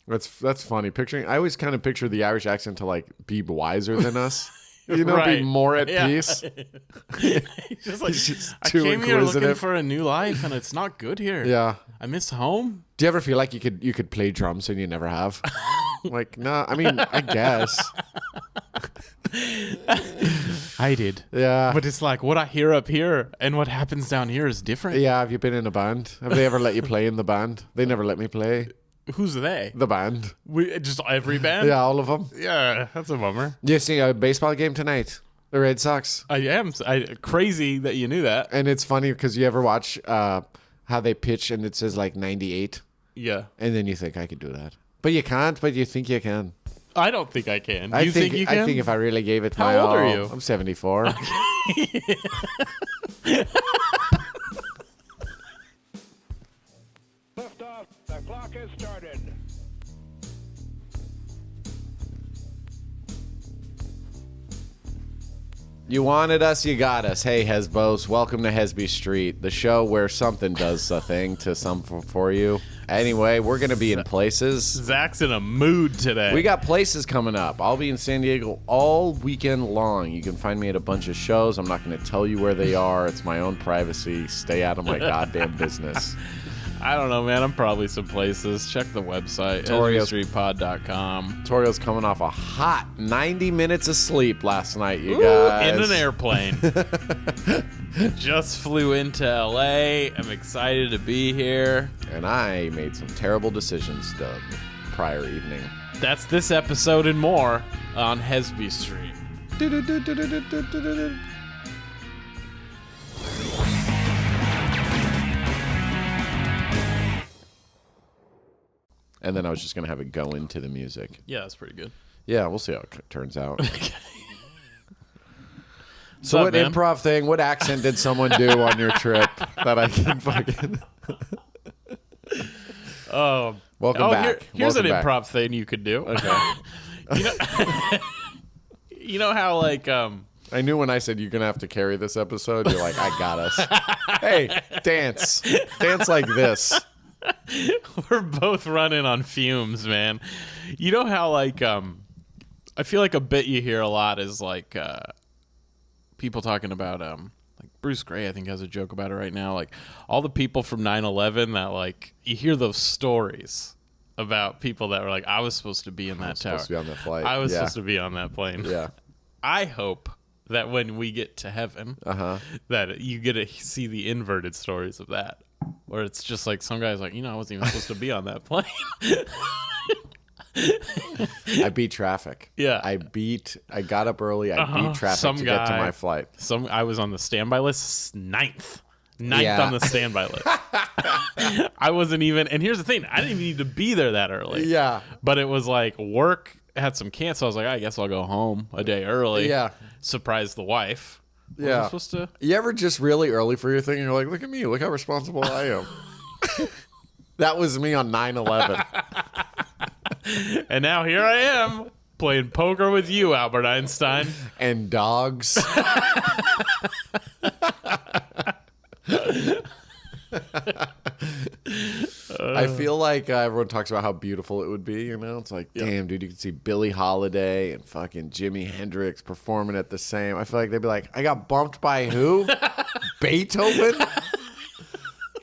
That's funny. I always kind of picture the Irish accent to like be wiser than us. Be more at peace. Just like, I came here looking for a new life, and it's not good here. Yeah. I miss home. Do you ever feel like you could play drums and you never have? Like, no, I mean, I guess. I did. Yeah. But it's like what I hear up here and what happens down here is different. Yeah, have you been in a band? Have they ever let you play in the band? They never let me play. Who's they? The band. Just every band? Yeah, all of them. Yeah, that's a bummer. You see a baseball game tonight? The Red Sox. I am. Crazy that you knew that. And it's funny because you ever watch how they pitch and it says like 98? Yeah. And then you think, I could do that. But you can't, but you think you can. I don't think I can. You think you can? I think if I really gave it my all. How old are you? I'm 74. Lift off. The clock has started. You wanted us, you got us. Hey, Hesbos, welcome to Hesby Street, the show where something does a thing to some for you. Anyway, we're going to be in places. Zach's in a mood today. We got places coming up. I'll be in San Diego all weekend long. You can find me at a bunch of shows. I'm not going to tell you where they are. It's my own privacy. Stay out of my goddamn business. I don't know, man. I'm probably some places. Check the website, HesbyStreetPod.com. Torio's coming off a hot 90 minutes of sleep last night, you guys. In an airplane. Just flew into LA. I'm excited to be here. And I made some terrible decisions the prior evening. That's this episode and more on Hesby Street. And then I was just going to have it go into the music. Yeah, that's pretty good. Yeah, we'll see how it turns out. Okay. So what improv thing, what accent did someone do on your trip that I can fucking... Welcome back. Here's an improv thing you could do. Okay. You know how, like... I knew when I said you're going to have to carry this episode, you're like, I got us. Hey, dance. Dance like this. We're both running on fumes, man. You know how, like, I feel like a bit you hear a lot is, like, people talking about, like, Bruce Gray, I think, has a joke about it right now. Like, all the people from 9/11 that, like, you hear those stories about people that were like, I was supposed to be in that tower. Supposed to be on that flight. I was supposed to be on that plane. Yeah. I hope that when we get to heaven, that you get to see the inverted stories of that. Where it's just like some guy's like, I wasn't even supposed to be on that plane. I beat traffic. Yeah. I got up early. I beat traffic to get to my flight. I was on the standby list, ninth on the standby list. I wasn't even, and here's the thing, I didn't even need to be there that early. Yeah. But it was like work had some cancel. I was like, I guess I'll go home a day early. Yeah. Surprise the wife. Yeah. Was I supposed to? You ever just really early for your thing? And you're like, look at me. Look how responsible I am. That was me on 9/11. And now here I am playing poker with you, Albert Einstein. And dogs. I feel like everyone talks about how beautiful it would be, It's like, damn, dude, you could see Billie Holiday and fucking Jimi Hendrix performing at the same. I feel like they'd be like, I got bumped by who? Beethoven?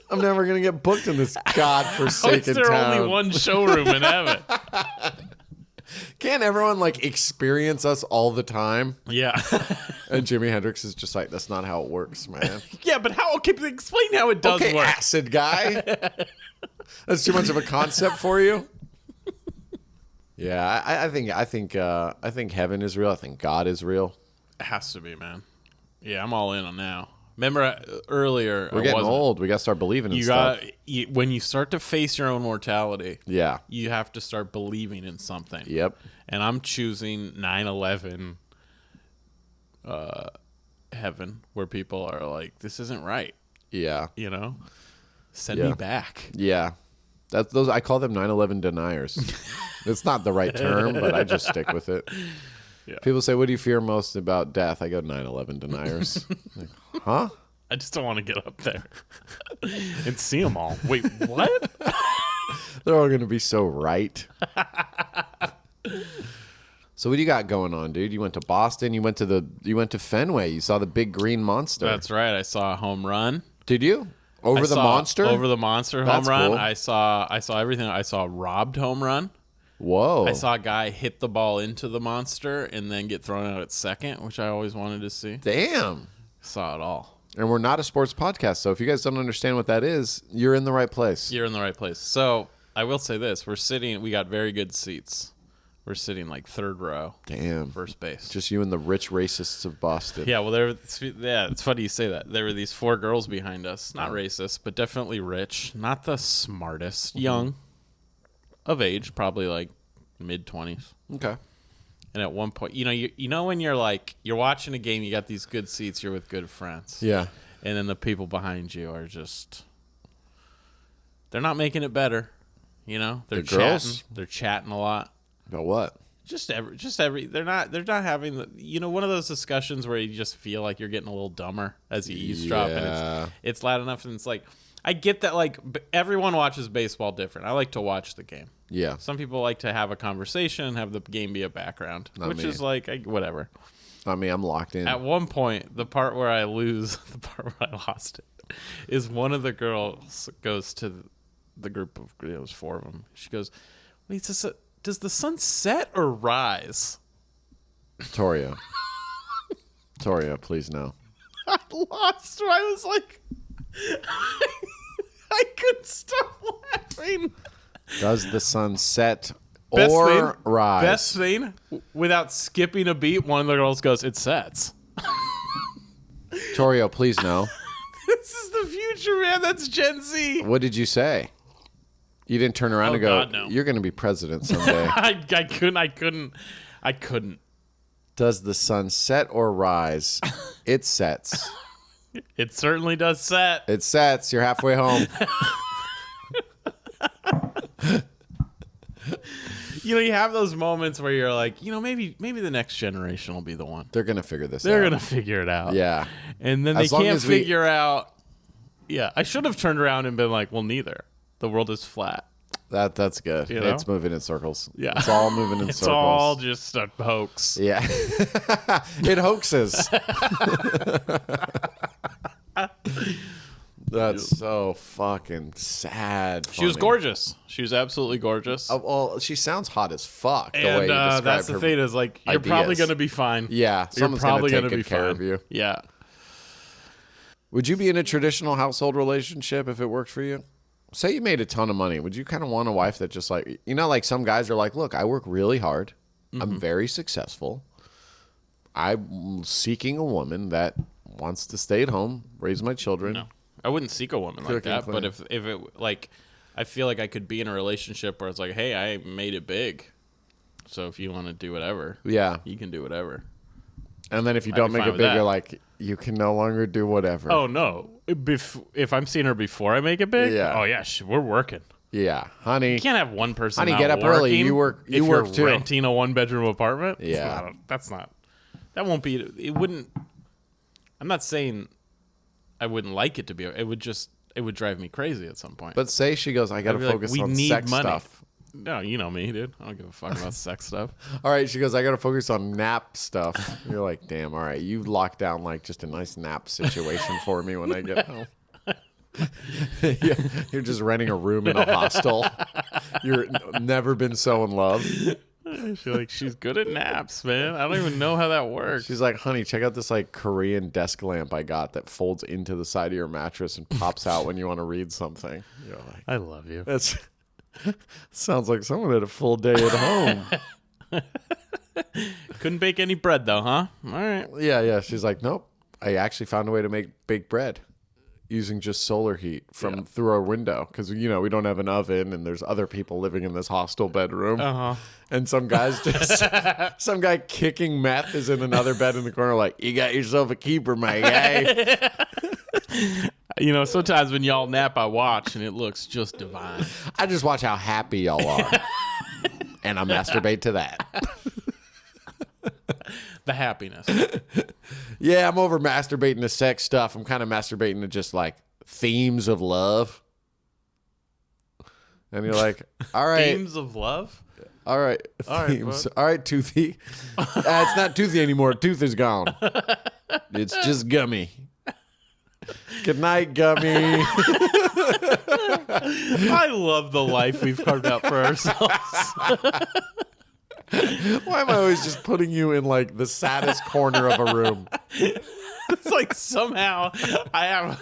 I'm never going to get booked in this godforsaken town. Is there only one showroom in heaven? Can't everyone, like, experience us all the time? Yeah. And Jimi Hendrix is just like, that's not how it works, man. Yeah, but explain how it does work. Acid guy. That's too much of a concept for you. Yeah, I think heaven is real. I think God is real. It has to be, man. Yeah, I'm all in on now. Remember earlier, we're getting old. We got to start believing in stuff. When you start to face your own mortality, you have to start believing in something. Yep. And I'm choosing 9/11 heaven, where people are like, this isn't right. Yeah. Send me back. Yeah. Those I call them 9/11 deniers. It's not the right term, but I just stick with it. Yeah. People say, what do you fear most about death? I go 9/11 deniers. Like, huh? I just don't want to get up there and see them all. Wait, what? They're all going to be so right. So what do you got going on, dude? You went to Boston. You went to Fenway. You saw the big green monster. That's right. I saw a home run. Did you? Over the monster home That's run. cool. I saw everything. I saw a robbed home run. Whoa. I saw a guy hit the ball into the monster and then get thrown out at second, which I always wanted to see. Damn. Saw it all. And we're not a sports podcast, so if you guys don't understand what that is, you're in the right place. You're in the right place. So I will say this: we got very good seats. We're sitting like third row. Damn. First base. Just you and the rich racists of Boston. Yeah, well, it's funny you say that. There were these 4 girls behind us, not racist, but definitely rich, not the smartest, young, of age, probably like mid-20s. Okay. And at one point, you know when you're watching a game, you got these good seats, you're with good friends. Yeah. And then the people behind you are just, they're not making it better. They're The chatting. girls? They're chatting a lot. About what? They're not having one of those discussions where you just feel like you're getting a little dumber as you eavesdrop, Yeah. and it's loud enough, and it's like, I get that, like, everyone watches baseball different. I like to watch the game. Yeah. Some people like to have a conversation and have the game be a background, Not me. is like, whatever. I mean, I'm locked in. At one point, the part where I lost it, is one of the girls goes to the group of, it was 4 of them. She goes, wait, does the sun set or rise? Torio. Torio, please no. I lost her. I was like, I couldn't stop laughing. Does the sun set Best or thing- rise? Best thing, without skipping a beat, one of the girls goes, it sets. Torio, please no. This is the future, man. That's Gen Z. What did you say? You didn't turn around Oh, and go, God, no. you're going to be president someday. I couldn't. Does the sun set or rise? It sets. It certainly does set. It sets. You're halfway home. You have those moments where you're like, maybe the next generation will be the one. They're going to figure this They're out. going to figure it out. Yeah. And then As they long can't as we- figure out. Yeah, I should have turned around and been like, well, neither. The world is flat. That's good. You know? It's moving in circles. Yeah. It's all moving in It's circles. all just a hoax. Yeah. It hoaxes. That's so fucking sad. She was funny. gorgeous. She was absolutely gorgeous. Well, she sounds hot as fuck. The way And you describe that's the her. thing is, like, you're probably ideas. going to be fine. Yeah, You're someone's probably going to gonna take be good care fine. of you. Yeah. Would you be in a traditional household relationship if it worked for you? Say you made a ton of money. Would you kind of want a wife that just like, like some guys are like, look, I work really hard. Mm-hmm. I'm very successful. I'm seeking a woman that wants to stay at home, raise my children. No. I wouldn't seek a woman like Cook and that, but clean. if it, like, I feel like I could be in a relationship where it's like, hey, I made it big. So if you want to do whatever, Yeah. you can do whatever. And then if you I'd don't be make fine it with big, that. you're like, you can no longer do whatever. Oh, no. If I'm seeing her before I make it big, Yeah. oh, yeah, we're working. Yeah. Honey. You can't have one person Honey, not get up early. working You work if work you're too. renting a 1-bedroom apartment. Yeah. That won't be, it wouldn't, I'm not saying I wouldn't like it to be, it would drive me crazy at some point. But say she goes, I got to I'd be like, focus we on need sex money. stuff. No, you know me, dude. I don't give a fuck about sex stuff. All right, she goes, I got to focus on nap stuff. You're like, damn, all right. You locked down like just a nice nap situation for me when I get home. Yeah, you're just renting a room in a hostel. You're never been so in love. She's good at naps, man. I don't even know how that works. She's like, honey, check out this like Korean desk lamp I got that folds into the side of your mattress and pops out when you want to read something. You're like, I love you. that's sounds like someone had a full day at home. Couldn't bake any bread though, huh? All right. Yeah. She's like, nope. I actually found a way to make baked bread using just solar heat from through our window because we don't have an oven and there's other people living in this hostel bedroom. Uh-huh. And some guys just some guy kicking meth is in another bed in the corner like, you got yourself a keeper, my guy. Sometimes when y'all nap, I watch and it looks just divine. I just watch how happy y'all are. And I masturbate to that. The happiness. Yeah, I'm over masturbating to sex stuff. I'm kind of masturbating to just like themes of love. And you're like, all right. Themes of love? All right. All right, Themes. bud. All right, Toothy. It's not Toothy anymore. Tooth is gone. It's just Gummy. Goodnight, Gummy. I love the life we've carved out for ourselves. Why am I always just putting you in like the saddest corner of a room? It's like somehow I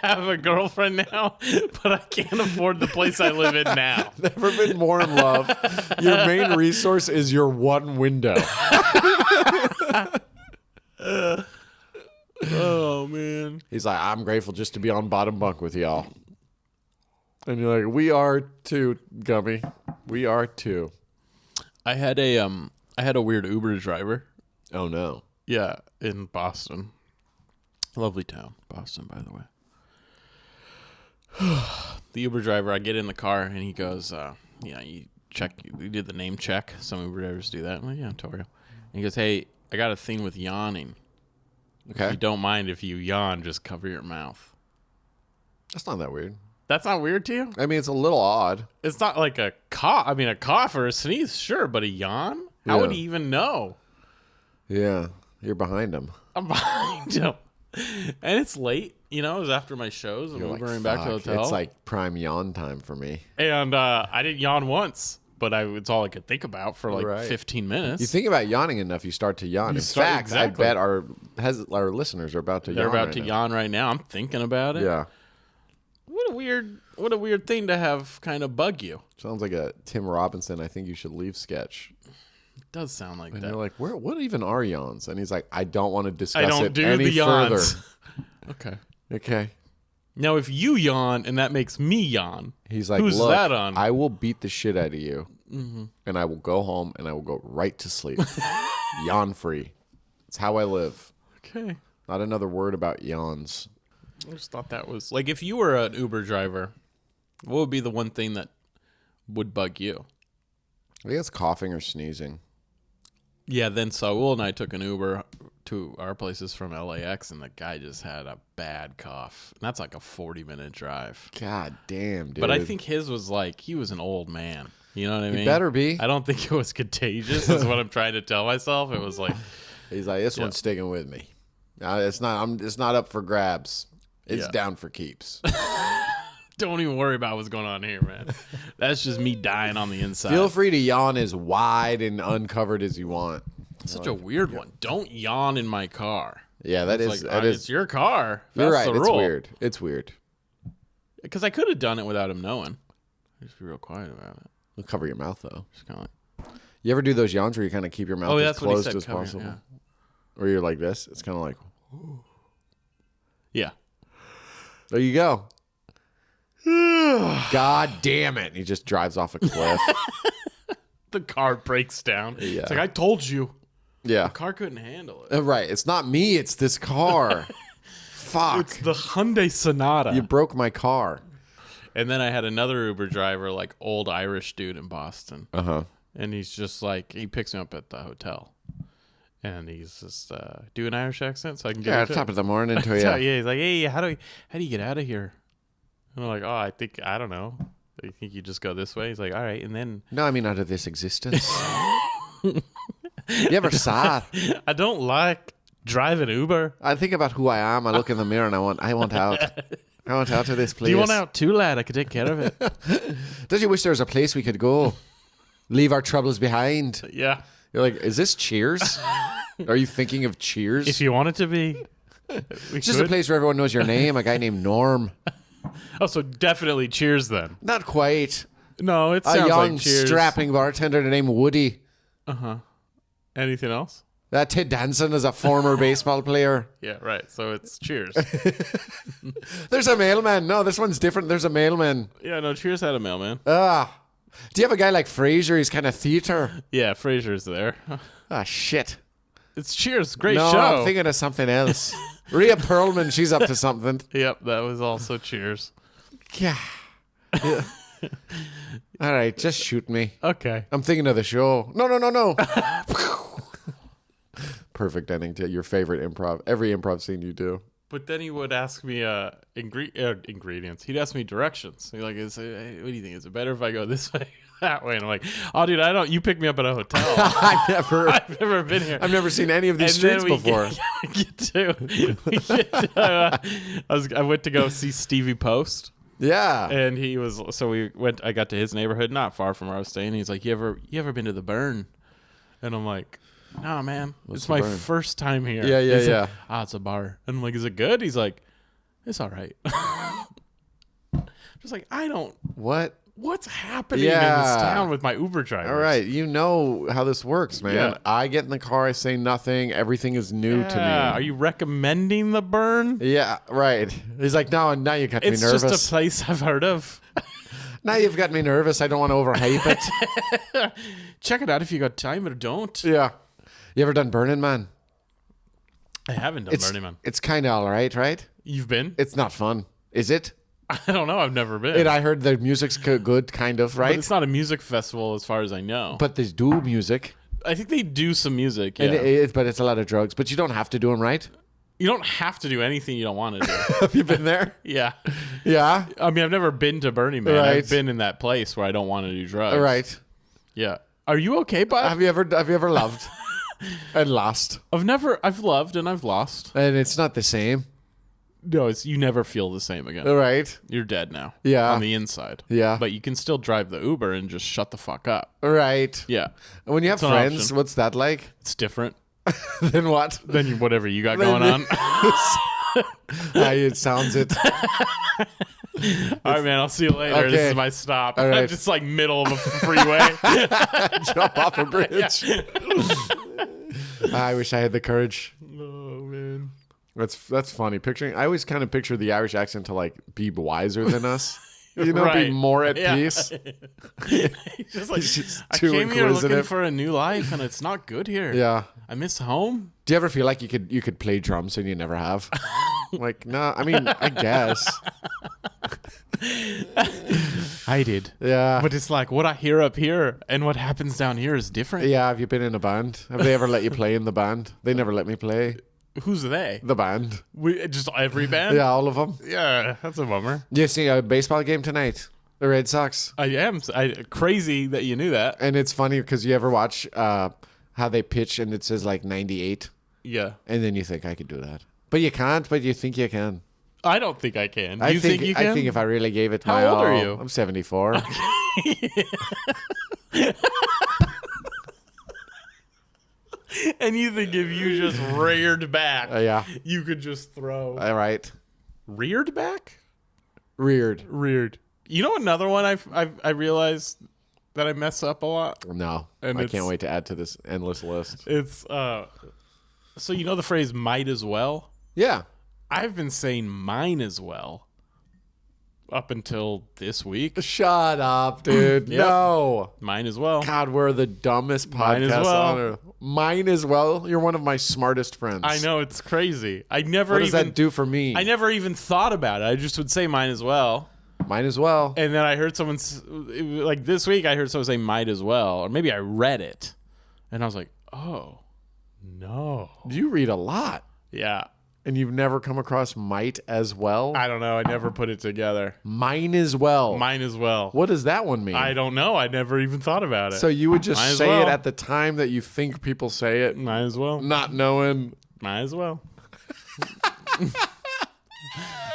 have a girlfriend now, but I can't afford the place I live in now. Never been more in love. Your main resource is your one window. Oh man. He's like, I'm grateful just to be on bottom bunk with y'all. And you're like, we are too, Gummy. We are too. I had a weird Uber driver. Oh no. Yeah, in Boston. Lovely town, Boston, by the way. The Uber driver, I get in the car and he goes, you did the name check. Some Uber drivers do that. I'm like, yeah, Torio. And he goes, hey, I got a thing with yawning. Okay. If you don't mind if you yawn, just cover your mouth. That's not that weird. That's not weird to you? I mean, it's a little odd. It's not like a cough. I mean, a cough or a sneeze, sure, but a yawn? How would Yeah. he even know? Yeah. You're behind him. I'm behind him. And it's late, it was after my shows. I'm You're like, Ubering back to the "Fuck, hotel. It's like prime yawn time for me. And I didn't yawn once, but it's all I could think about for like Right. 15 minutes. You think about yawning enough, you start to yawn. In start- fact, exactly. I bet our listeners are about to They're yawn. about right to now. yawn right now. I'm thinking about it. Yeah. What a weird thing to have kind of bug you. Sounds like a Tim Robinson, I think you should leave sketch. It does sound like And that. you're like, what even are yawns? And he's like, I don't want to discuss I don't it do any the yawns. further. Okay. Okay. Now, if you yawn and that makes me yawn, He's like, who's look, that on? I will beat the shit out of you, and I will go home and I will go right to sleep, yawn free. It's how I live. Okay. Not another word about yawns. I just thought that was like, if you were an Uber driver, what would be the one thing that would bug you? I think it's coughing or sneezing. Yeah, then Saul and I took an Uber to our places from LAX, and the guy just had a bad cough. And that's like a 40-minute drive. God damn, dude. But I think his was like, he was an old man. You know what I mean? better be. I don't think it was contagious, is what I'm trying to tell myself. It was like, He's like, this one's sticking with me. It's not up for grabs. It's Yeah. down for keeps. don't even worry about what's going on here, man. That's just me dying on the inside. Feel free to yawn as wide and uncovered as you want. Such a weird one. Don't yawn in my car. Yeah, that It's is like, that is. it's your car. You're That's right. the It's rule. weird. It's weird. Because I could have done it without him knowing. Just be real quiet about it. We'll cover your mouth though. Just kind of like, You ever do those yawns where you kind of keep your mouth as that's what he closed said, as cover, possible? yeah. Or you're like this. It's kind of like, yeah. there you go. God damn it. And he just drives off a cliff. The car breaks down. Yeah. It's like, I told you. Yeah. The car couldn't handle it. Right. It's not me. It's this car. Fuck. It's the Hyundai Sonata. You broke my car. And then I had another Uber driver, like old Irish dude in Boston. Uh-huh. And he's just like, he picks me up at the hotel. And he's just, do an Irish accent so I can get Yeah, it. top of the morning to Yeah, you. he's like, hey, how do you get out of here? And I'm like, oh, I don't know. I think you just go this way. He's like, all right. And then No, I mean out of this existence. You ever saw it? I don't like driving Uber. I think about who I am. I look in the mirror and I want out. I want out of this place. Do you want out too, lad? I could take care of it. Don't you wish there was a place we could go? Leave our troubles behind. Yeah. You're like, is this Cheers? Are you thinking of Cheers? If you want it to be. It's just a place where everyone knows your name. A guy named Norm. Oh, so definitely Cheers then. Not quite. No, it A sounds young, like Cheers. strapping bartender named Woody. Anything else? Ted Danson is a former baseball player. Yeah, right. So it's Cheers. There's a mailman. No, this one's different. There's a mailman. Yeah, no, Cheers had a mailman. Do you have a guy like Frasier? He's kind of theater. Yeah, Frasier's there. Ah, shit. It's Cheers. Great No, show. I'm thinking of something else. Rhea Perlman, she's up to something. Yep, that was also Cheers. Yeah. All right, just shoot me. Okay. I'm thinking of the show. No. Perfect ending to your favorite improv. Every improv scene you do. But then he would ask me ingredients. He'd ask me directions. He'd like, hey, what do you think? Is it better if I go this way, that way? And I'm like, oh, dude, you pick me up at a hotel. I've never been here. I've never seen any of these streets before. I went to go see Stevie Post. Yeah. And I got to his neighborhood, not far from where I was staying. He's like, you ever been to the Burn? And I'm like, no, man. It's my first time here. Yeah. Like, it's a bar. And I'm like, is it good? He's like, it's all right. Just like, what's happening in this town with my Uber drivers? All right. You know how this works, man. Yeah. I get in the car. I say nothing. Everything is new to me. Are you recommending the Burn? Yeah, right. He's like, now you got me nervous. It's just a place I've heard of. Now you've got me nervous. I don't want to overhype it. Check it out if you got time, or don't. Yeah. You ever done Burning Man? I haven't done Burning Man. It's kind of all right? You've been? It's not fun. Is it? I don't know. I've never been. And I heard the music's good, kind of, right? But it's not a music festival as far as I know. But they do music. I think they do some music, yeah. But it's a lot of drugs. But you don't have to do them, right? You don't have to do anything you don't want to do. Have you been there? Yeah. Yeah? I mean, I've never been to Burning Man. Right. I've been in that place where I don't want to do drugs. Right. Yeah. Are you okay, bud? Have you ever loved and lost? I've loved and I've lost. And it's not the same. No, you never feel the same again. Right. You're dead now. Yeah. On the inside. Yeah. But you can still drive the Uber and just shut the fuck up. Right. Yeah. And when you have It's an friends, option. what's that like? It's different Then what? than whatever you got going on. It sounds it. All right, man. I'll see you later. Okay. This is my stop. All right. I'm just like middle of a freeway. Jump off a bridge. I wish I had the courage. Oh, man. That's funny. I always kind of picture the Irish accent to like be wiser than us. You know, Right. be more at Yeah. peace. He's just like, He's just I too came here looking inquisitive. for a new life, and it's not good here. Yeah. I miss home. Do you ever feel like you could play drums and you never have? Like, no, I mean, I guess. I did. Yeah. But it's like what I hear up here and what happens down here is different. Yeah, have you been in a band? Have they ever let you play in the band? They never let me play Who's they? the band. Just every band? Yeah, all of them. Yeah, that's a bummer. You see a baseball game tonight? The Red Sox. I am crazy that you knew that. And it's funny because you ever watch how they pitch and it says like 98? Yeah. And then you think, I could do that. But you can't, but you think you can. I don't think I can. I You think you can? I think if I really gave it How my old all. are you? I'm 74. And you think if you just reared back, Yeah. you could just throw. All right. Reared back? Reared. Reared. You know another one I realized that I mess up a lot? No. And I it's- can't wait to add to this endless list. It's so you know the phrase might as well? Yeah. I've been saying mine as well up until this week. Shut up, dude. Yep. No. Mine as well. God, we're the dumbest Mine as podcast well. on earth. Mine as well. You're one of my smartest friends. I know, it's crazy. I never What does even that do for me? I never even thought about it. I just would say mine as well. Mine as well. And then I heard someone like this week I heard someone say might as well, or maybe I read it. And I was like, "Oh, no." You read a lot. Yeah. And you've never come across might as well? I don't know. I never put it together. Mine as well. Mine as well. What does that one mean? I don't know. I never even thought about it. So you would just Might as say well. it at the time that you think people say it, might as well. not knowing. Might as well.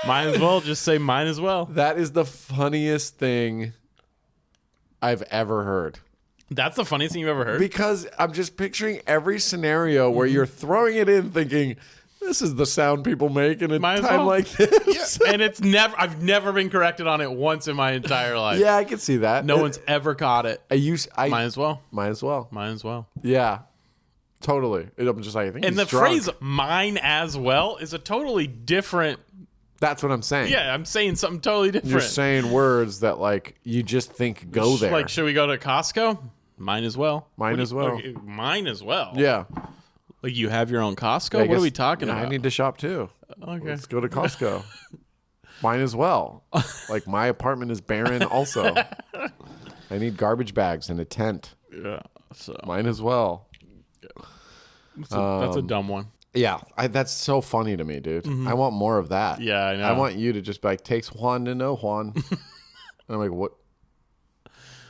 Might as well just say might as well. That is the funniest thing I've ever heard. That's the funniest thing you've ever heard. Because I'm just picturing every scenario where you're throwing it in thinking, this is the sound people make in a Might as time well. like this. And I've never been corrected on it once in my entire life. Yeah, I can see that. No one's ever caught it. I Might as well. Might as well. Might as well. Yeah. Totally. I'm just like, I think And he's the drunk. phrase mine as well is a totally different. That's what I'm saying. Yeah, I'm saying something totally different. You're saying words that like you just think go there. Like, should we go to Costco? Mine as well. Mine as well. Okay, mine as well. Yeah. Like you have your own Costco? I What guess- are we talking yeah, about? I need to shop too. Okay. Let's go to Costco. Mine as well. Like my apartment is barren also. I need garbage bags and a tent. Yeah. So Mine as well. that's a dumb one. Yeah, that's so funny to me, dude. I want more of that. Yeah, I know. I want you to just be like, takes Juan to know Juan. And I'm like, what?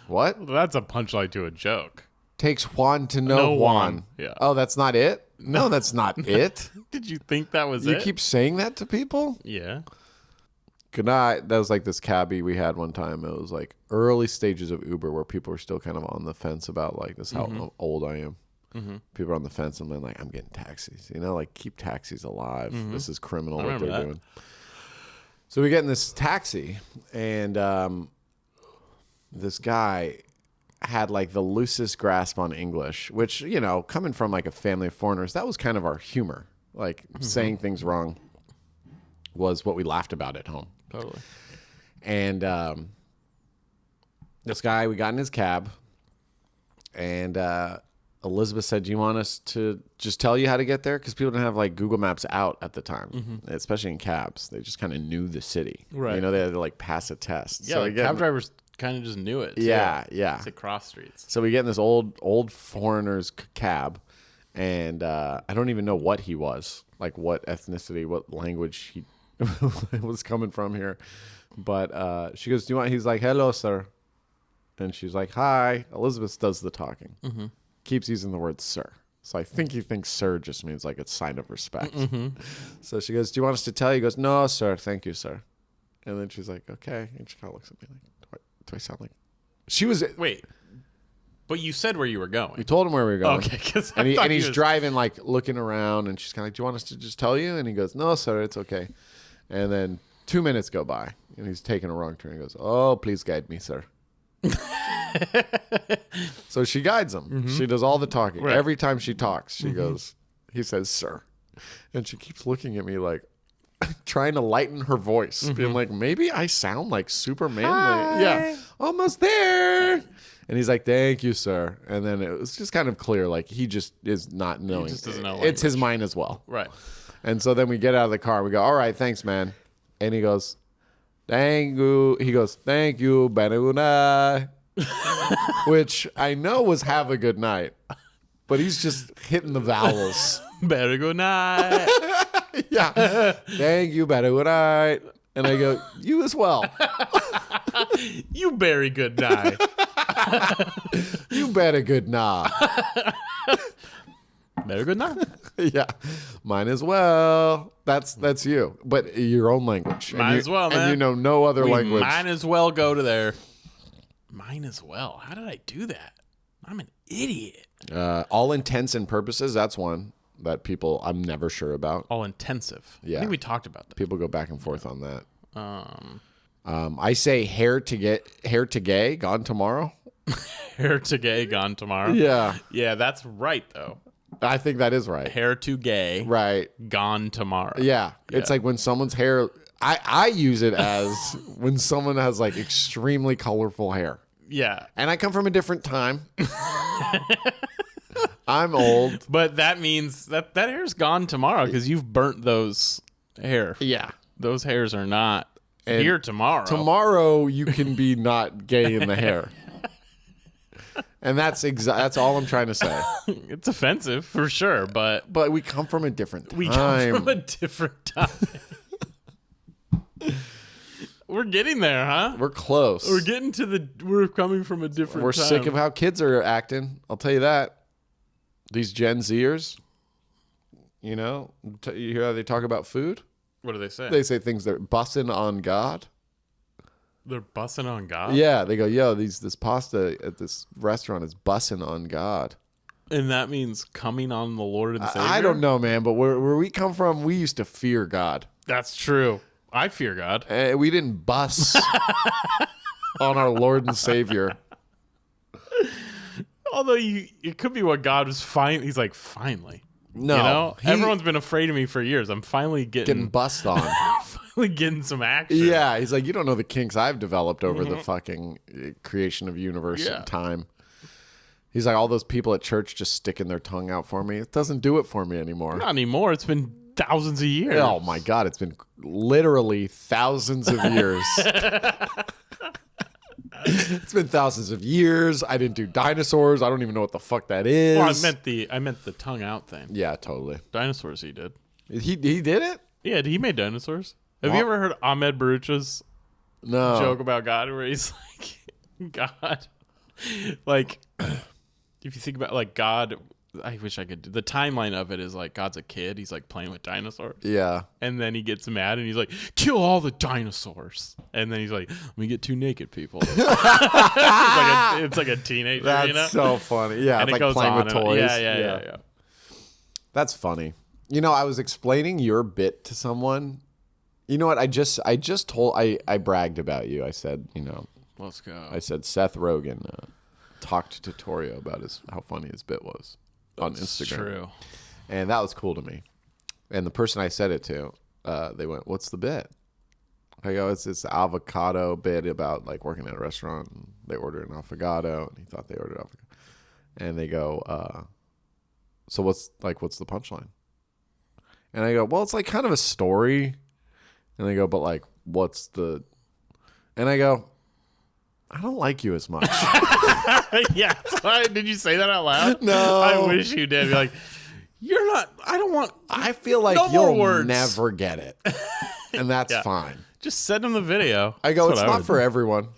What? Well, that's a punchline to a joke. Takes Juan to know No Juan. Juan. Yeah. Oh, that's not it? No, that's not it. Did you think that was You it? keep saying that to people? Yeah. Good night. That was like this cabbie we had one time. It was like early stages of Uber where people were still kind of on the fence about like this how old I am. People are on the fence and then like, I'm getting taxis, like keep taxis alive. This is criminal what they're doing. So we get in this taxi and this guy had like the loosest grasp on English, which, coming from like a family of foreigners, that was kind of our humor. Like saying things wrong was what we laughed about at home. Totally. And this guy, we got in his cab and Elizabeth said, do you want us to just tell you how to get there? Because people didn't have like Google Maps out at the time, especially in cabs. They just kind of knew the city. Right. They had to like pass a test. Yeah, So like cab drivers kind of just knew it. Too. Yeah. To cross streets. So we get in this old foreigner's cab, and I don't even know what he was, like what ethnicity, what language he was coming from here. But she goes, do you want? He's like, hello, sir. And she's like, hi. Elizabeth does the talking. Keeps using the word sir. So I think he thinks sir just means like a sign of respect. So she goes, do you want us to tell you? He goes, no, sir. Thank you, sir. And then she's like, okay. And she kind of looks at me like, do I sound like... She was... Wait. But you said where you were going. We told him where we were going. Okay. And he's driving, like, looking around, and she's kind of like, do you want us to just tell you? And he goes, no, sir, it's okay. And then 2 minutes go by, and he's taking a wrong turn. He goes, oh, please guide me, sir. So she guides him. She does all the talking. Right. Every time she talks, she goes, he says, sir. And she keeps looking at me like, trying to lighten her voice, being like, maybe I sound like super manly. Hi. Yeah, almost there. And he's like, thank you, sir. And then it was just kind of clear, like he just is not knowing. He just doesn't know It's his language. mind as well. Right. And so then we get out of the car. We go, all right, thanks, man. And he goes, thank you. He goes, thank you, Benuna. Which I know was have a good night. But he's just hitting the vowels. Better go night. Yeah. Thank you, better good night. And I go, you as well. You very good night. You better good nah. Better good night. Yeah. Mine as well. That's you. But your own language. Might as well, man. And you know no other language. Might as well go to there. Mine as well. How did I do that? I'm an idiot. All intents and purposes, that's one that I'm never sure about. All intensive. Yeah. I think we talked about that. People go back and forth on that. I say hair to gay, gone tomorrow. Hair to gay, gone tomorrow. Yeah. Yeah, that's right, though. I think that is right. Hair to gay, Right. gone tomorrow. Yeah. It's like when someone's hair, I use it as when someone has like extremely colorful hair. Yeah. And I come from a different time. I'm old. But that means that hair's gone tomorrow because you've burnt those hair. Yeah. Those hairs are not here tomorrow. Tomorrow you can be not gay in the hair. And that's all I'm trying to say. It's offensive for sure, but But we come from a different time. we come from a different time. We're getting there, huh? We're close. We're coming from a different We're time. sick of how kids are acting. I'll tell you that. These Gen Zers, you hear how they talk about food? What do they say? They say things that are bussin' on God. They're bussing on God? Yeah, they go, yo, this pasta at this restaurant is bussin' on God. And that means coming on the Lord and Savior? I don't know, man, but where we come from, we used to fear God. That's true. I fear God. We didn't bus on our Lord and Savior. Although it could be what God was He's like, finally. No. Everyone's been afraid of me for years. I'm finally Getting bust on. finally getting some action. Yeah, he's like, you don't know the kinks I've developed over the fucking creation of universe and time. He's like, all those people at church just sticking their tongue out for me. It doesn't do it for me anymore. Not anymore. It's been thousands of years. Oh my God, it's been literally thousands of years. It's been thousands of years. I didn't do dinosaurs. I don't even know what the fuck that is. Well, I meant the tongue out thing. Yeah, totally. Dinosaurs he did. He did it? Yeah, he made dinosaurs. Have Well- you ever heard Ahmed Barucha's No. joke about God where he's like, God, like, if you think about like God, I wish I could do the timeline of it is like God's a kid. He's like playing with dinosaurs. Yeah. And then he gets mad and he's like, kill all the dinosaurs. And then he's like, let me get two naked people. It's like a teenager, That's you know? so funny. Yeah, And it's it goes playing on with and- toys. Yeah. That's funny. You know, I was explaining your bit to someone. You know what? I bragged about you. I said, Let's go. I said Seth Rogen talked to Torio about how funny his bit was on That's Instagram. true. And that was cool to me. And the person I said it to, they went, "What's the bit?" I go, "It's this avocado bit about like working at a restaurant. And they ordered an avocado, and he thought they ordered avocado." And they go, "So what's the punchline?" And I go, "Well, it's like kind of a story." And they go, "But like, what's the?" And I go, "I don't like you as much." Yeah. Did you say that out loud? No. I wish you did. Be like, you're not. I don't want. I feel like No more you'll words. never get it, and that's Yeah. fine. Just send him the video. I go, That's "It's what I not would for do." everyone."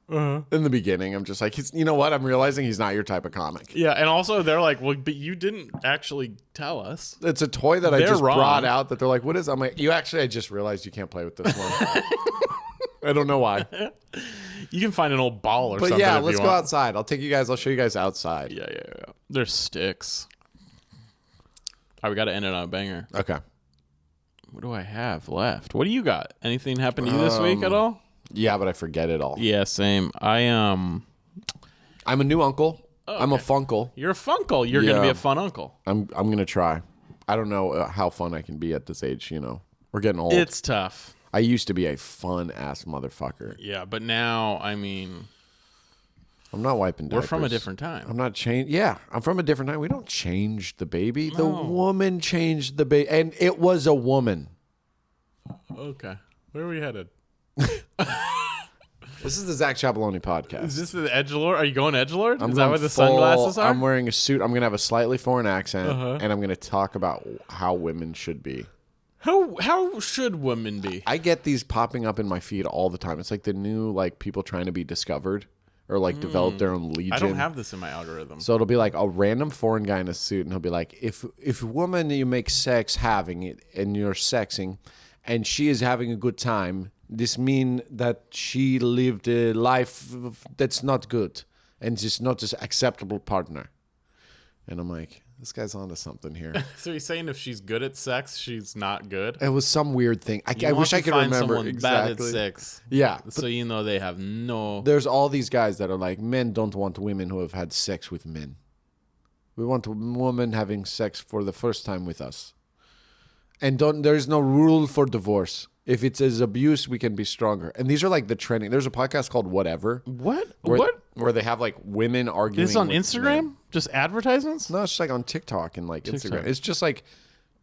In the beginning, I'm just like, you know what? I'm realizing he's not your type of comic. Yeah, and also they're like, well, but you didn't actually tell us. It's a toy that I They're just wrong. brought out that they're like, "What is?" I'm like, I just realized you can't play with this one. I don't know why. You can find an old ball or But something. yeah, if let's you go want. outside. I'll show you guys outside. Yeah. There's sticks. All right, we got to end it on a banger. Okay. What do I have left? What do you got? Anything happened to you this week at all? Yeah, but I forget it all. Yeah, same. I'm a new uncle. I'm a funkle. You're a funkle. You're gonna be Yeah. a fun uncle. I'm gonna try. I don't know how fun I can be at this age. We're getting old. It's tough. I used to be a fun ass motherfucker. Yeah, but now, I mean, I'm not wiping diapers. we're from a different time. I'm not changed. Yeah, I'm from a different time. We don't change the baby. The woman changed the baby, and it was a woman. Okay, where are we headed? This is the Zack Chapaloni podcast. Is this the edgelord? Are you going edgelord? Is that what the sunglasses are? I'm wearing a suit. I'm gonna have a slightly foreign accent, and I'm gonna talk about how women should be. How should women be? I get these popping up in my feed all the time. It's like the new people trying to be discovered or develop their own legion. I don't have this in my algorithm. So it'll be like a random foreign guy in a suit, and he'll be like, if a woman you make sex having it and you're sexing, and she is having a good time, this mean that she lived a life that's not good and just not an acceptable partner. And I'm like, this guy's onto something here. So he's saying if she's good at sex, she's not good. It was some weird thing. I You wish want I to could find remember someone exactly. bad at sex. Yeah, So you know they have no. there's all these guys that are like, men don't want women who have had sex with men. We want a woman having sex for the first time with us. And there's no rule for divorce. If it's as abuse, we can be stronger. And these are like the trending. There's a podcast called Whatever. What? Where they have women arguing. This on with Instagram? men. Just advertisements? No, it's just on TikTok and Instagram. TikTok. It's just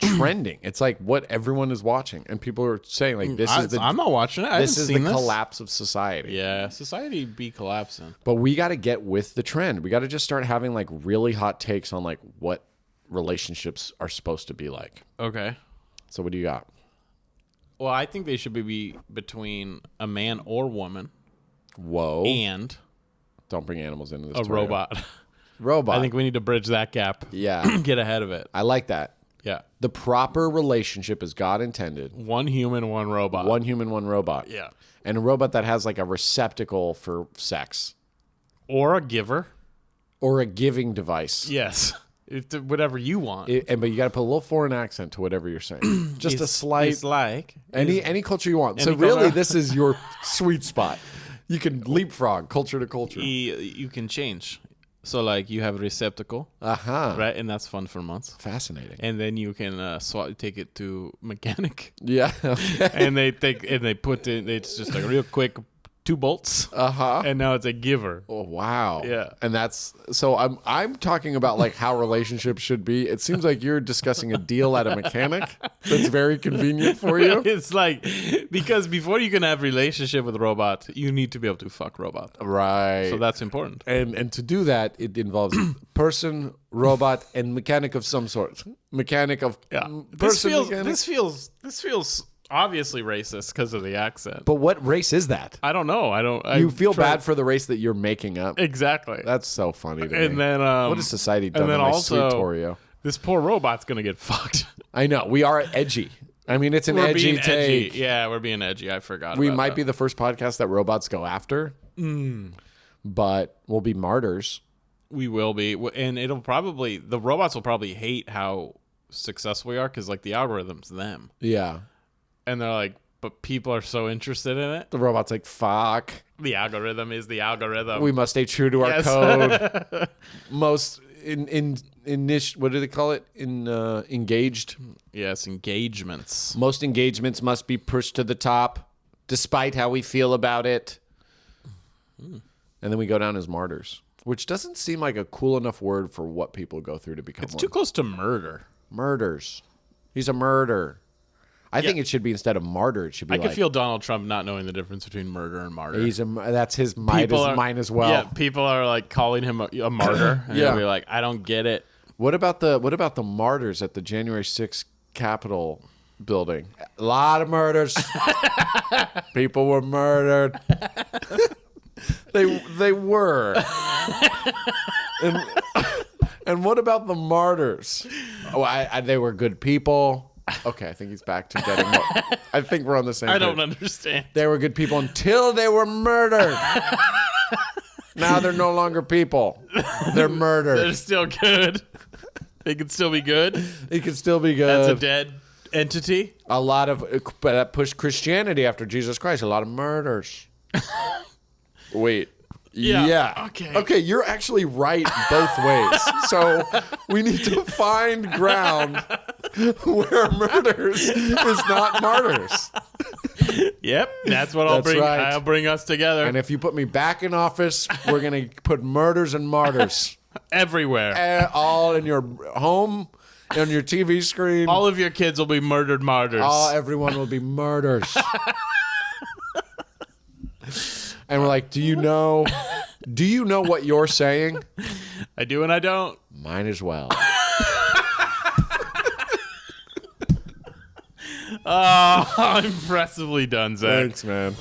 trending. It's what everyone is watching. And people are saying this is I'm not watching it. I this haven't is seen the this. collapse of society. Yeah, society be collapsing. But we got to get with the trend. We got to just start having really hot takes on what relationships are supposed to be like. Okay. So what do you got? Well, I think they should be between a man or woman Whoa. and Don't bring animals into this. a Torio. robot. Robot. I think we need to bridge that gap. Yeah. Get ahead of it. I like that. Yeah. The proper relationship as God intended. One human, one robot. One human, one robot. Yeah. And a robot that has a receptacle for sex. Or a giver. Or a giving device. Yes. Whatever you want. But you got to put a little foreign accent to whatever you're saying. Just a slight. It's like. Any culture you want. So Any really, culture. this is your sweet spot. You can leapfrog culture to culture. You can change. So, you have a receptacle, Uh-huh. right? And that's fun for months. Fascinating. And then you can take it to mechanic. Yeah. Okay. And they put in, it's just a real quick 2 bolts. Uh-huh. And now it's a giver. Oh, wow. Yeah. And that's so I'm talking about like how relationships should be. It seems like you're discussing a deal at a mechanic that's very convenient for you. It's like, because before you can have relationship with a robot, you need to be able to fuck robot. Right. So that's important. And to do that, it involves person, robot, and mechanic of some sort. Mechanic of person. This feels obviously racist because of the accent. But what race is that? I don't know. You feel bad for the race that you're making up. Exactly. That's so funny to me. And then what has society done and then to my also, sweet Torio? This poor robot's gonna get fucked. I know. We are edgy. I mean, it's an We're edgy being take. edgy. Yeah, we're being edgy. I forgot. We about might that. be the first podcast that robots go after. But we'll be martyrs. We will be, and the robots will probably hate how successful we are because like the algorithm's them, Yeah. and they're like, but people are so interested in it. The robot's like, fuck. The algorithm is the algorithm. We must stay true to our Yes. code. Most what do they call it? Engaged. Yes, engagements. Most engagements must be pushed to the top, despite how we feel about it. And then we go down as martyrs, which doesn't seem like a cool enough word for what people go through to become It's one. too close to murder. Murders. He's a murder. I think it should be instead of martyr. It should be I like, could feel Donald Trump not knowing the difference between murder and martyr. that's his mine as well. Yeah, people are like calling him a martyr. And Yeah. they'll be like, I don't get it. What about the martyrs at the January 6th Capitol building? A lot of murders. People were murdered. They were. And what about the martyrs? Oh, they were good people. Okay, I think he's back to getting. I think we're on the same. I page. don't understand. They were good people until they were murdered. Now they're no longer people. They're murdered. They're still good. They can still be good. It could still be good. That's a dead entity. A lot of, but that pushed Christianity after Jesus Christ. A lot of murders. Wait. Yeah. Okay, you're actually right both ways. So we need to find ground where murders is not martyrs. Yep, that's what I'll That's bring. right. I'll bring us together. And if you put me back in office, we're gonna put murders and martyrs everywhere. all in your home, on your TV screen. All of your kids will be murdered martyrs. Everyone will be murders. And we're like, do you know what you're saying? I do and I don't. Mine as well. Oh, impressively done, Zach. Thanks, man.